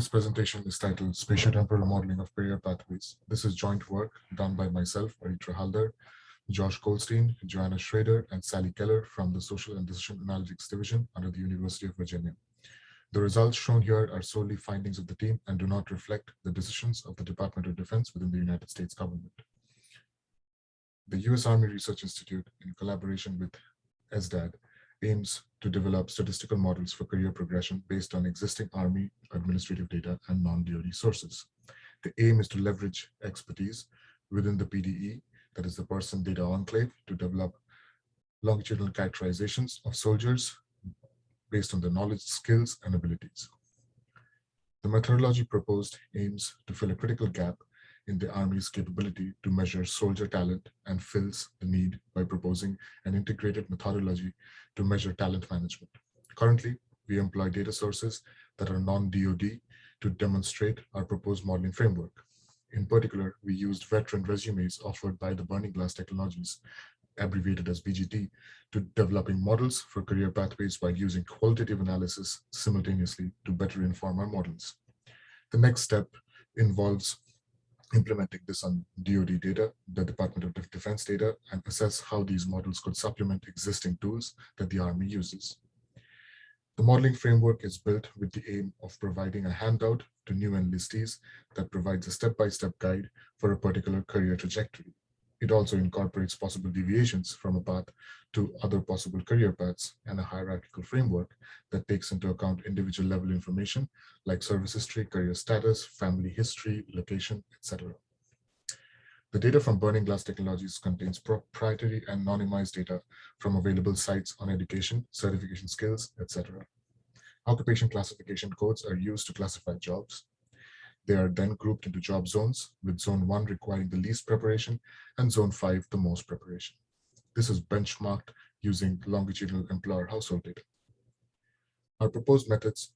This presentation is titled Spatiotemporal Modeling of Career Pathways. This is joint work done by myself, Aritra Halder, Josh Goldstein, Joanna Schrader, and Sally Keller from the Social and Decision Analytics Division under the University of Virginia. The results shown here are solely findings of the team and do not reflect the decisions of the Department of Defense within the United States government. The U.S. Army Research Institute, in collaboration with SDAD, aims to develop statistical models for career progression based on existing Army administrative data and non-DoD sources. The aim is to leverage expertise within the PDE, that is the Person Data Enclave, to develop longitudinal characterizations of soldiers based on their knowledge, skills, and abilities. The methodology proposed aims to fill a critical gap in the Army's capability to measure soldier talent and fills the need by proposing an integrated methodology to measure talent management. Currently, we employ data sources that are non-DoD to demonstrate our proposed modeling framework. In particular, we used veteran resumes offered by the Burning Glass Technologies, abbreviated as BGT, to developing models for career pathways while using qualitative analysis simultaneously to better inform our models. The next step involves implementing this on DoD data, the Department of Defense data, and assess how these models could supplement existing tools that the Army uses. The modeling framework is built with the aim of providing a handout to new enlistees that provides a step-by-step guide for a particular career trajectory. It also incorporates possible deviations from a path to other possible career paths and a hierarchical framework that takes into account individual level information like service history, career status, family history, location, etc. The data from Burning Glass Technologies contains proprietary and anonymized data from available sites on education, certification skills, etc. Occupation classification codes are used to classify jobs. They are then grouped into job zones, with Zone 1 requiring the least preparation and Zone 5 the most preparation. This is benchmarked using longitudinal employer household data. Our proposed methods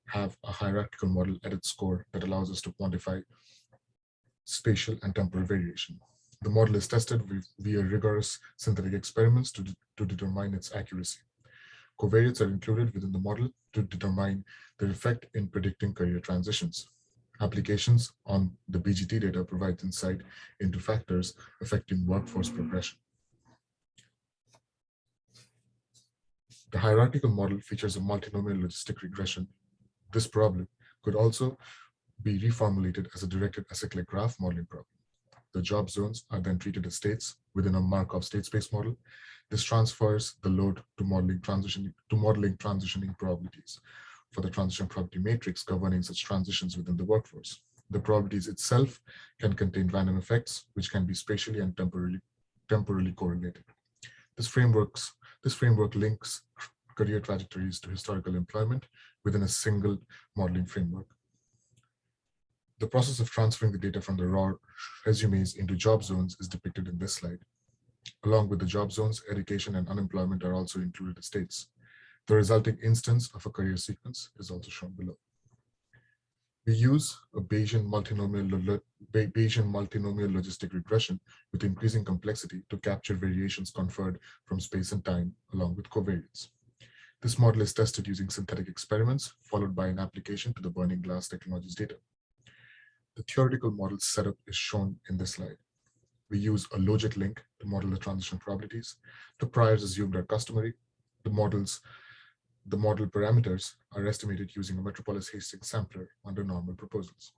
have a hierarchical model at its core that allows us to quantify spatial and temporal variation. The model is tested via rigorous synthetic experiments to determine its accuracy. Covariates are included within the model to determine their effect in predicting career transitions. Applications on the BGT data provide insight into factors affecting workforce progression. The hierarchical model features a multinomial logistic regression. This problem could also be reformulated as a directed acyclic graph modeling problem. The job zones are then treated as states within a Markov state space model. This transfers the load to modeling transitioning probabilities for the transition probability matrix governing such transitions within the workforce. The probabilities itself can contain random effects, which can be spatially and temporally correlated. This framework links career trajectories to historical employment within a single modeling framework. The process of transferring the data from the raw resumes into job zones is depicted in this slide. Along with the job zones, education and unemployment are also included as states. The resulting instance of a career sequence is also shown below. We use a Bayesian multinomial logistic regression with increasing complexity to capture variations conferred from space and time along with covariates. This model is tested using synthetic experiments followed by an application to the Burning Glass Technologies data. The theoretical model setup is shown in this slide. We use a logit link to model the transition probabilities. The priors assumed are customary. The model parameters are estimated using a Metropolis Hastings sampler under normal proposals.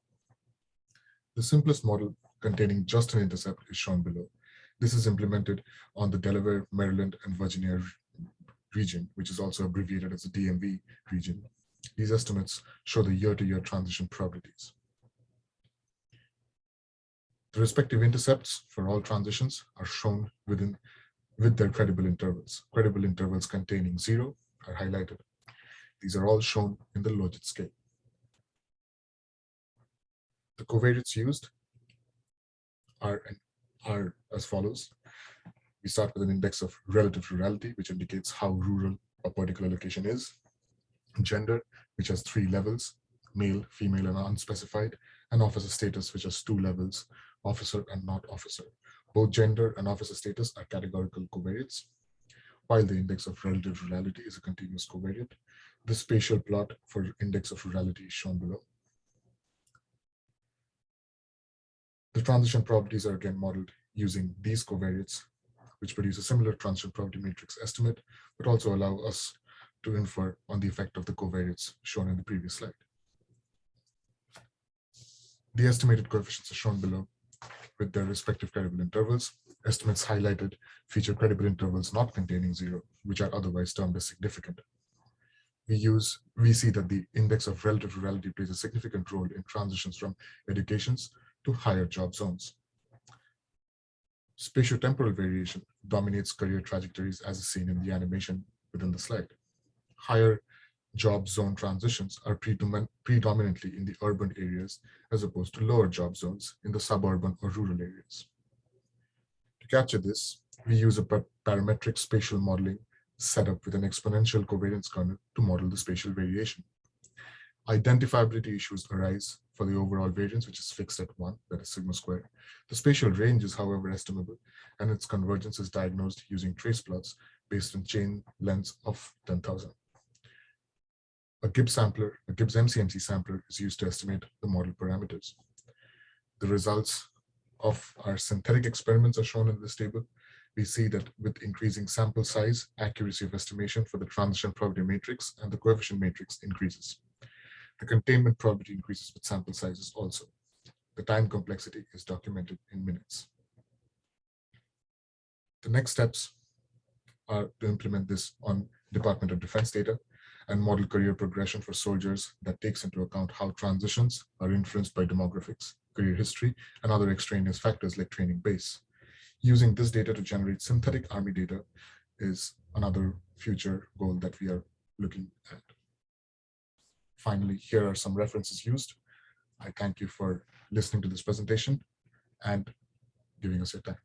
The simplest model containing just an intercept is shown below. This is implemented on the Delaware, Maryland, and Virginia region, which is also abbreviated as the DMV region. These estimates show the year-to-year transition probabilities. The respective intercepts for all transitions are shown with their credible intervals. Credible intervals containing 0 are highlighted. These are all shown in the logit scale. The covariates used are as follows. We start with an index of relative rurality, which indicates how rural a particular location is. Gender, which has 3 levels, male, female, and unspecified, and officer status, which has 2 levels, officer and not officer. Both gender and officer status are categorical covariates, while the index of relative rurality is a continuous covariate. The spatial plot for index of rurality is shown below. The transition probabilities are again modeled using these covariates, which produce a similar transition probability matrix estimate, but also allow us to infer on the effect of the covariates shown in the previous slide. The estimated coefficients are shown below with their respective credible intervals. Estimates highlighted feature credible intervals not containing zero, which are otherwise termed as significant. We see that the index of relative rurality plays a significant role in transitions from educations to higher job zones. Spatiotemporal variation dominates career trajectories as is seen in the animation within the slide. Higher job zone transitions are predominantly in the urban areas as opposed to lower job zones in the suburban or rural areas. To capture this, we use a parametric spatial modeling setup with an exponential covariance kernel to model the spatial variation. Identifiability issues arise for the overall variance, which is fixed at 1, that is sigma squared. The spatial range is, however, estimable, and its convergence is diagnosed using trace plots based on chain lengths of 10,000. A Gibbs sampler, a Gibbs MCMC sampler, is used to estimate the model parameters. The results of our synthetic experiments are shown in this table. We see that with increasing sample size, accuracy of estimation for the transition probability matrix and the coefficient matrix increases. The containment probability increases with sample sizes also. The time complexity is documented in minutes. The next steps are to implement this on Department of Defense data and model career progression for soldiers that takes into account how transitions are influenced by demographics, career history, and other extraneous factors like training base. Using this data to generate synthetic army data is another future goal that we are looking at. Finally, here are some references used. I thank you for listening to this presentation and giving us your time.